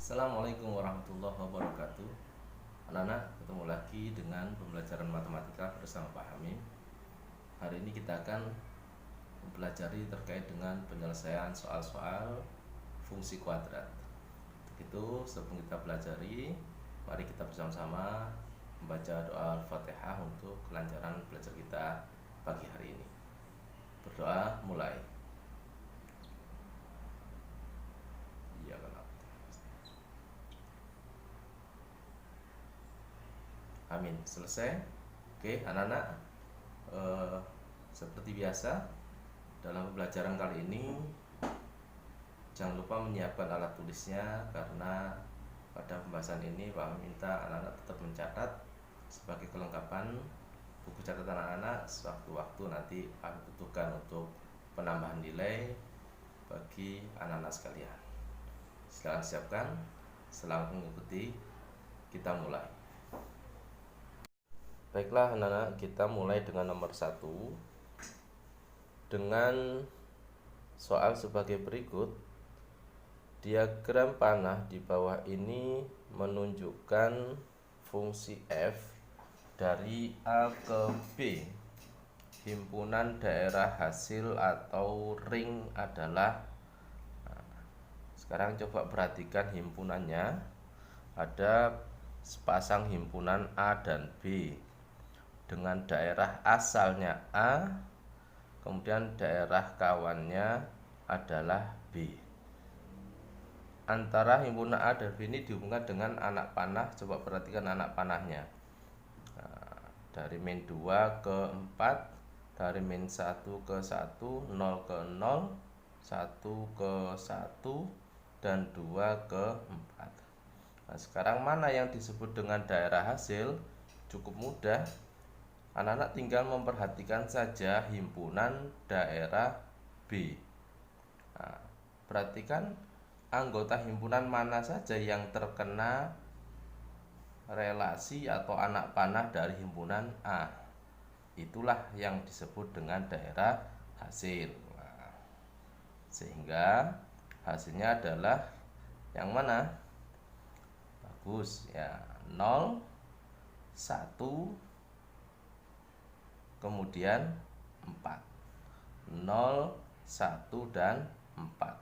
Assalamualaikum warahmatullahi wabarakatuh. Anak-anak, ketemu lagi dengan pembelajaran matematika bersama Pak Hamim. Hari ini kita akan mempelajari terkait dengan penyelesaian soal-soal fungsi kuadrat. Untuk itu, sebelum kita pelajari, mari kita bersama-sama membaca doa Al-Fatihah untuk kelancaran belajar kita pagi hari ini. Berdoa mulai. Iya kan? Amin. Selesai. Oke, anak-anak, seperti biasa dalam pembelajaran kali ini jangan lupa menyiapkan alat tulisnya, karena pada pembahasan ini Pak minta anak-anak tetap mencatat sebagai kelengkapan buku catatan anak-anak sewaktu-waktu nanti Pak butuhkan untuk penambahan nilai bagi anak-anak sekalian. Silakan siapkan. Selamat mengikuti. Kita mulai. Baiklah anak-anak, kita mulai dengan nomor 1 dengan soal sebagai berikut. Diagram panah di bawah ini menunjukkan fungsi f dari A ke B. Himpunan daerah hasil atau ring adalah. Sekarang coba perhatikan himpunannya. Ada sepasang himpunan A dan B dengan daerah asalnya A, kemudian daerah kawannya adalah B. Antara himpunan A dan B ini dihubungkan dengan anak panah. Coba perhatikan anak panahnya. Dari min 2 ke 4, dari min 1 ke 1, 0 ke 0, 1 ke 1, dan 2 ke 4. Nah, sekarang mana yang disebut dengan daerah hasil? Cukup mudah. Anak-anak tinggal memperhatikan saja himpunan daerah B. Nah, perhatikan anggota himpunan mana saja yang terkena relasi atau anak panah dari himpunan A. Itulah yang disebut dengan daerah hasil. Nah, sehingga hasilnya adalah yang mana? Bagus ya, 0, 1, kemudian 4. 0, 1, dan 4.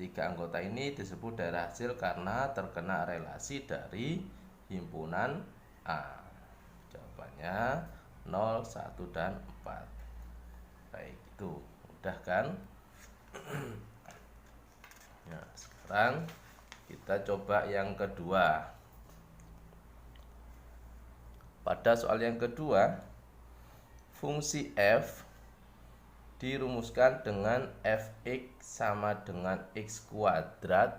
Tiga anggota ini disebut daerah hasil karena terkena relasi dari himpunan A. Jawabannya 0, 1, dan 4. Baik, itu mudah kan? Nah, sekarang kita coba yang kedua. Pada soal yang kedua, fungsi f dirumuskan dengan fx sama dengan x kuadrat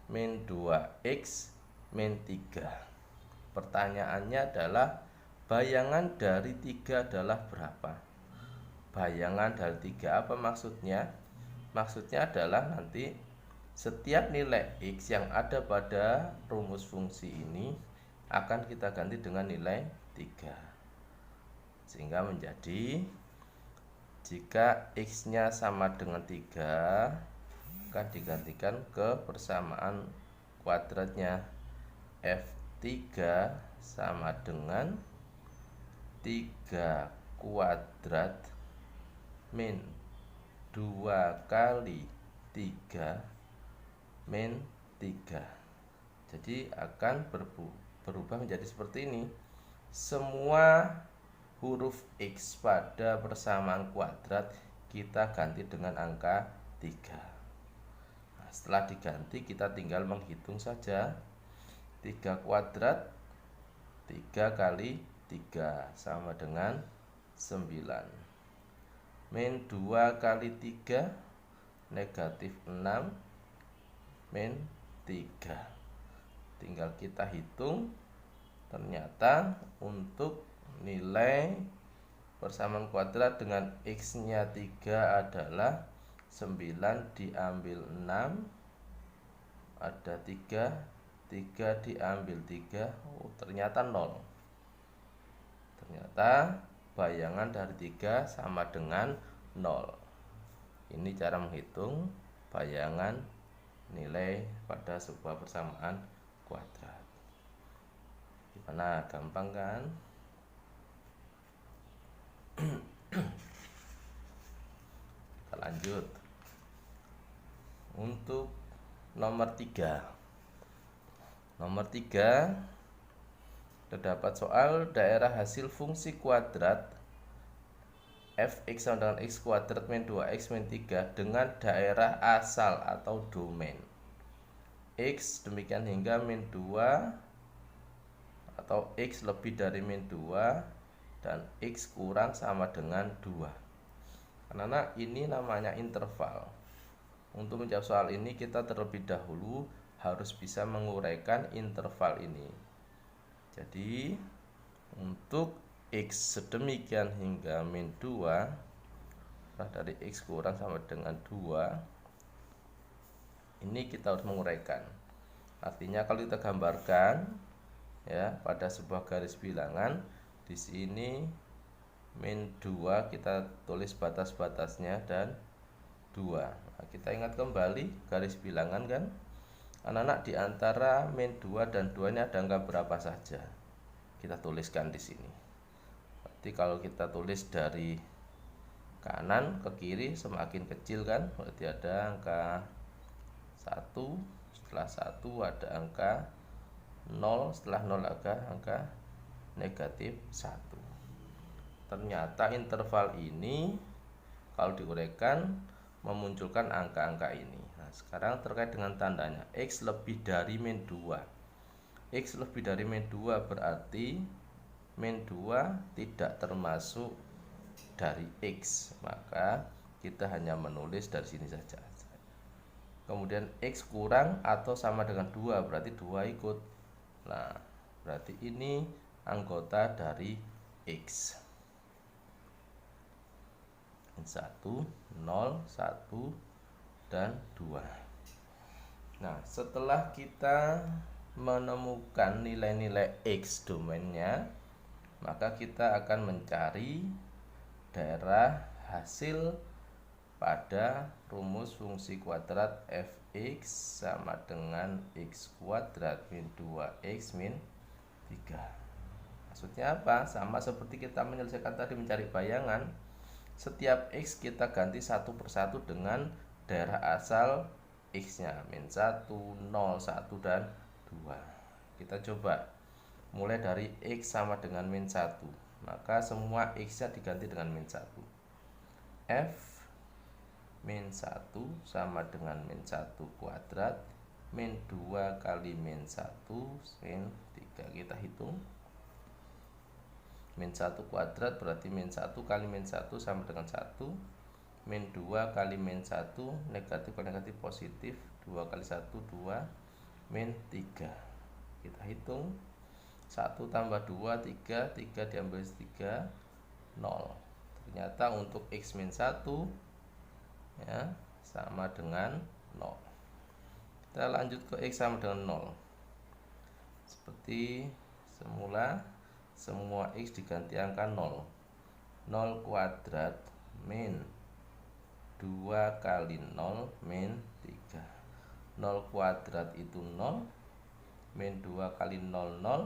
min 2x min 3. Pertanyaannya adalah bayangan dari 3 adalah berapa? Bayangan dari 3 apa maksudnya? Maksudnya adalah nanti setiap nilai x yang ada pada rumus fungsi ini akan kita ganti dengan nilai 3. Sehingga menjadi jika x-nya sama dengan 3 akan digantikan ke persamaan kuadratnya. F3 sama dengan 3 kuadrat min 2 kali 3 min 3. Jadi akan berubah menjadi seperti ini. Semua huruf x pada persamaan kuadrat kita ganti dengan angka 3. Nah, setelah diganti kita tinggal menghitung saja. 3 kuadrat 3 kali 3 sama dengan 9. Min 2 kali 3 negatif 6 min 3. Tinggal kita hitung. Ternyata untuk nilai persamaan kuadrat dengan x-nya 3 adalah 9 diambil 6, ada 3 diambil 3, ternyata 0. Ternyata bayangan dari 3 sama dengan 0. Ini cara menghitung bayangan nilai pada sebuah persamaan kuadrat. Gimana, gampang kan? Kita lanjut untuk nomor 3. Terdapat soal daerah hasil fungsi kuadrat fx sama dengan x kuadrat min 2x min 3 dengan daerah asal atau domain x demikian hingga min 2 atau x lebih dari min 2 dan x kurang sama dengan 2. Karena ini namanya interval. Untuk menjawab soal ini kita terlebih dahulu harus bisa menguraikan interval ini. Jadi untuk x sedemikian hingga min 2 dari x kurang sama dengan 2, ini kita harus menguraikan. Artinya kalau kita gambarkan ya pada sebuah garis bilangan, di sini min 2 kita tulis batas-batasnya dan 2. Nah, kita ingat kembali garis bilangan kan, anak-anak, di antara min 2 dan 2 ini ada angka berapa saja? Kita tuliskan di sini. Berarti kalau kita tulis dari kanan ke kiri semakin kecil kan, berarti ada angka 1, setelah 1 ada angka 0, setelah 0 ada angka negatif 1. Ternyata interval ini kalau diuraikan memunculkan angka-angka ini. Nah, sekarang terkait dengan tandanya x lebih dari min 2. X lebih dari min 2 berarti min 2 tidak termasuk dari x, maka kita hanya menulis dari sini saja. Kemudian x kurang atau sama dengan 2 berarti 2 ikut. Nah, berarti ini anggota dari x. 1, 0, 1, dan 2. Nah, setelah kita menemukan nilai-nilai x domainnya, maka kita akan mencari daerah hasil pada rumus fungsi kuadrat fx sama dengan x kuadrat min 2x min 3. Maksudnya apa? Sama seperti kita menyelesaikan tadi mencari bayangan. Setiap x kita ganti satu persatu dengan daerah asal x-nya, min 1, 0, 1, dan 2. Kita coba mulai dari x sama dengan min 1, maka semua x-nya diganti dengan min 1. F min 1 sama dengan min 1 kuadrat min 2 kali min 1 min 3. Kita hitung. Min 1 kuadrat berarti min 1 kali min 1 sama dengan 1. Min 2 kali min 1 negatif kali negatif positif, 2 kali 1 2 min 3. Kita hitung. 1 tambah 2 3, 3 diambil 3 0. Ternyata untuk x min 1 ya sama dengan 0. Kita lanjut ke x sama dengan 0. Seperti semula, semua x diganti angka 0. 0 kuadrat min 2 kali 0 min 3. 0 kuadrat itu 0, min 2 kali 0 0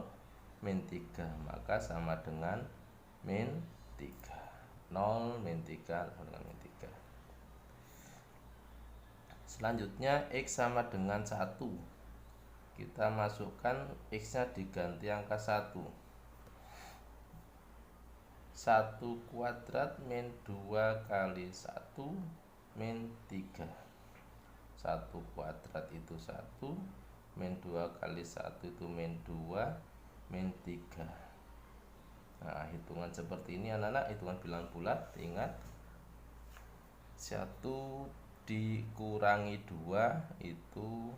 min 3, maka sama dengan min 3. 0 min 3 sama dengan min 3. Selanjutnya x sama dengan 1. Kita masukkan x-nya diganti angka 1. 1 kuadrat min 2 kali 1 min 3. 1 kuadrat itu 1, min 2 kali 1 itu min 2 min 3. Nah, hitungan seperti ini anak-anak, hitungan bilangan bulat. Ingat, 1 dikurangi 2 itu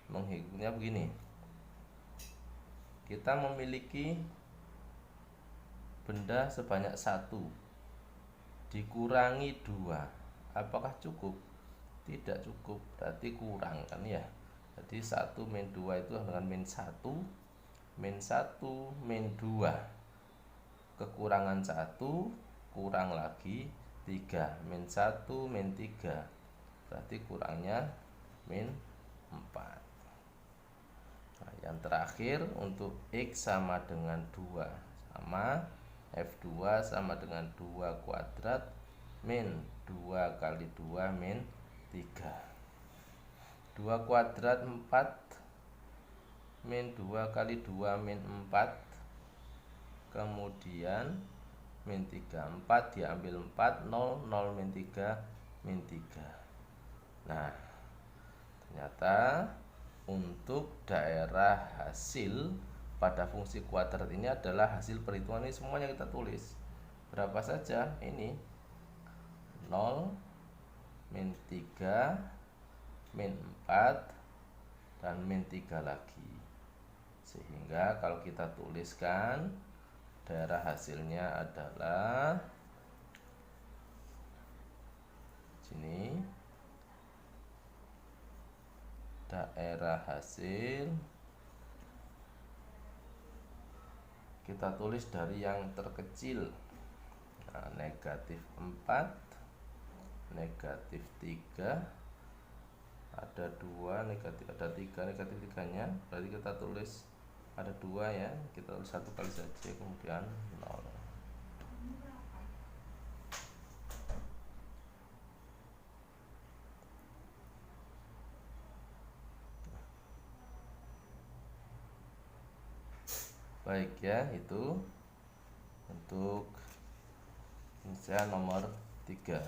menghitungnya begini. Kita memiliki benda sebanyak 1 dikurangi 2, apakah cukup? Tidak cukup, berarti kurang kan ya. Jadi 1 min 2 itu dengan min 1, min 1 min 2, kekurangan 1 kurang lagi 3, min 1 min 3, berarti kurangnya min 4. Nah, yang terakhir untuk X sama dengan 2, sama F2 sama dengan 2 kuadrat min 2 kali 2 min 3. 2 kuadrat 4 min 2 kali 2 min 4, kemudian min 3, 4 diambil 4, 0, 0 min 3, min 3. Nah, ternyata untuk daerah hasil pada fungsi kuadrat ini adalah hasil perhitungan ini semuanya kita tulis. Berapa saja? Ini 0, min 3, min 4, dan min 3 lagi. Sehingga kalau kita tuliskan daerah hasilnya adalah sini, daerah hasil kita tulis dari yang terkecil. Nah, negatif 4, negatif 3, ada 2, negatif, ada 3, negatif 3 nya berarti kita tulis ada 2 ya, kita tulis 1 kali saja, kemudian 0. Baik ya, itu untuk misalnya nomor 3.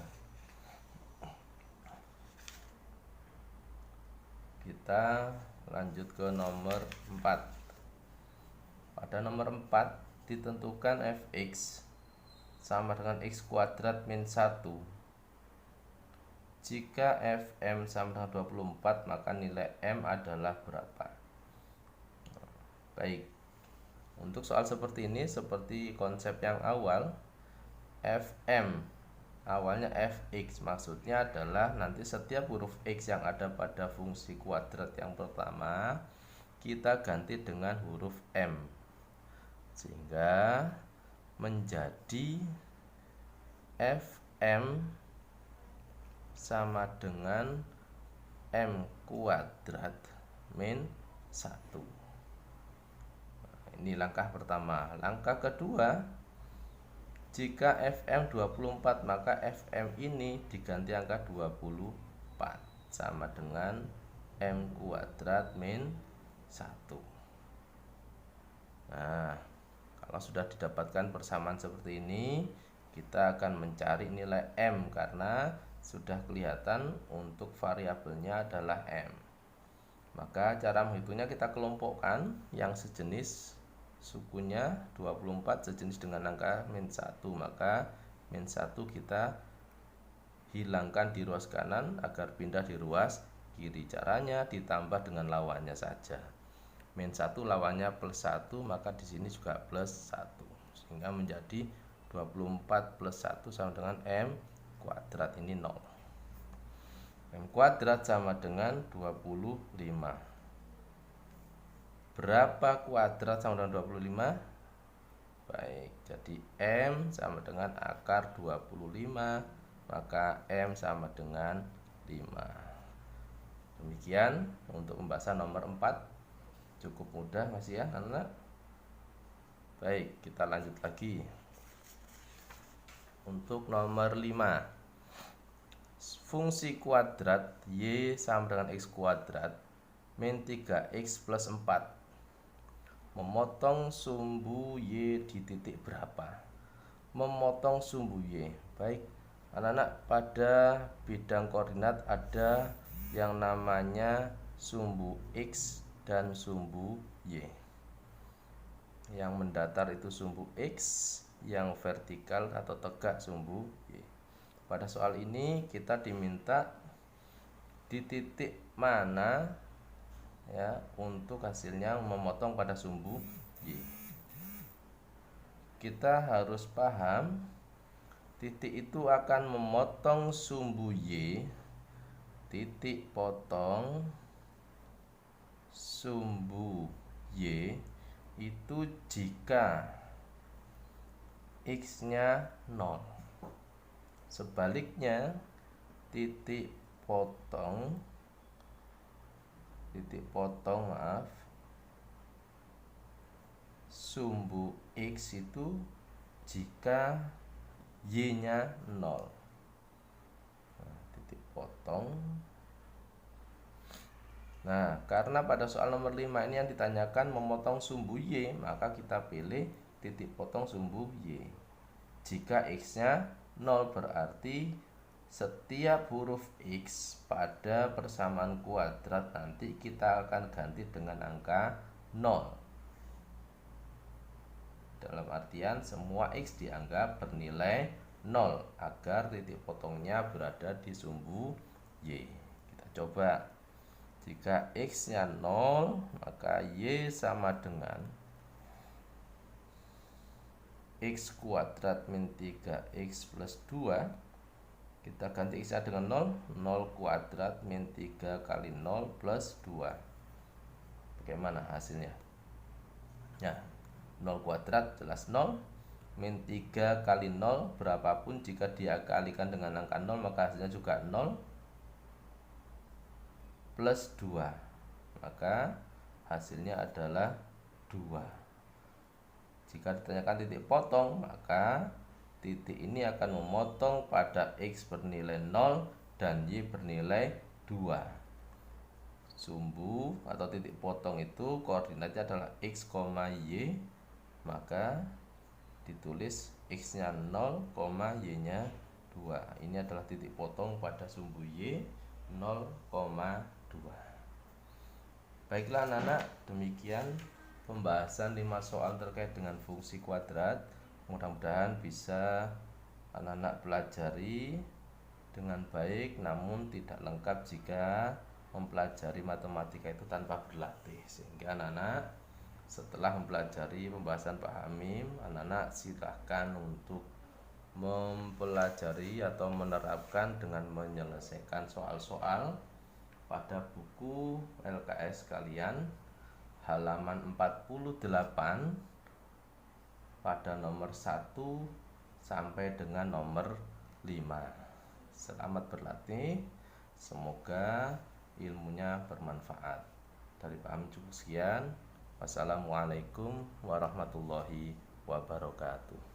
Kita lanjut ke nomor 4. Pada nomor 4 ditentukan fx sama dengan x kuadrat min 1. Jika fm sama dengan 24, maka nilai m adalah berapa? Baik, untuk soal seperti ini, seperti konsep yang awal, fm awalnya fx, maksudnya adalah nanti setiap huruf x yang ada pada fungsi kuadrat yang pertama kita ganti dengan huruf m, sehingga menjadi fm sama dengan m kuadrat min 1. Ini langkah pertama. Langkah kedua, jika fm 24, maka fm ini diganti angka 24 sama dengan m kuadrat min 1. Nah, kalau sudah didapatkan persamaan seperti ini, kita akan mencari nilai m karena sudah kelihatan untuk variabelnya adalah m. Maka cara menghitungnya kita kelompokkan yang sejenis sukunya 24 sejenis dengan angka min 1, maka min 1 kita hilangkan di ruas kanan agar pindah di ruas kiri. Caranya ditambah dengan lawannya saja. Min 1 lawannya plus 1, maka di sini juga plus 1, sehingga menjadi 24 plus 1 sama dengan m kuadrat, ini 0. M kuadrat sama dengan 25. Berapa kuadrat sama dengan 25? Baik, jadi M sama dengan akar 25, maka M sama dengan 5. Demikian untuk pembahasan nomor 4. Cukup mudah masih ya anak. Baik, kita lanjut lagi. Untuk nomor 5, fungsi kuadrat Y sama dengan X kuadrat min 3X plus 4 memotong sumbu Y di titik berapa? Memotong sumbu Y. Baik, anak-anak, pada bidang koordinat ada yang namanya sumbu X dan sumbu Y. Yang mendatar itu sumbu X, yang vertikal atau tegak sumbu Y. Pada soal ini kita diminta di titik mana ya untuk hasilnya memotong pada sumbu Y. Kita harus paham titik itu akan memotong sumbu Y, titik potong sumbu Y itu jika X-nya 0. Sebaliknya, titik potong titik potong sumbu X itu jika Y-nya 0. Titik potong. Nah, karena pada soal nomor 5 ini yang ditanyakan memotong sumbu Y, maka kita pilih titik potong sumbu Y. Jika X-nya 0 berarti setiap huruf X pada persamaan kuadrat nanti kita akan ganti dengan angka 0. Dalam artian semua X dianggap bernilai 0 agar titik potongnya berada di sumbu Y. Kita coba. Jika X-nya 0, maka Y sama dengan X kuadrat min 3X plus 2. Kita ganti X-nya dengan 0. 0 kuadrat min 3 kali 0 plus 2. Bagaimana hasilnya? Ya, 0 kuadrat jelas 0, min 3 kali 0 berapapun jika dikalikan dengan angka 0 maka hasilnya juga 0 plus 2, maka hasilnya adalah 2. Jika ditanyakan titik potong, maka titik ini akan memotong pada X bernilai 0 dan Y bernilai 2. Sumbu atau titik potong itu koordinatnya adalah X, Y, maka ditulis X-nya 0, Y-nya 2. Ini adalah titik potong pada sumbu Y 0,2. Baiklah anak-anak, demikian pembahasan 5 soal terkait dengan fungsi kuadrat. Mudah-mudahan bisa anak-anak pelajari dengan baik, namun tidak lengkap jika mempelajari matematika itu tanpa berlatih. Sehingga anak-anak setelah mempelajari pembahasan Pak Hamim, anak-anak silahkan untuk mempelajari atau menerapkan dengan menyelesaikan soal-soal pada buku LKS kalian halaman 48 pada nomor 1 sampai dengan nomor 5. Selamat berlatih, semoga ilmunya bermanfaat. Dari Pak Hamim cukup sekian. Wassalamualaikum warahmatullahi wabarakatuh.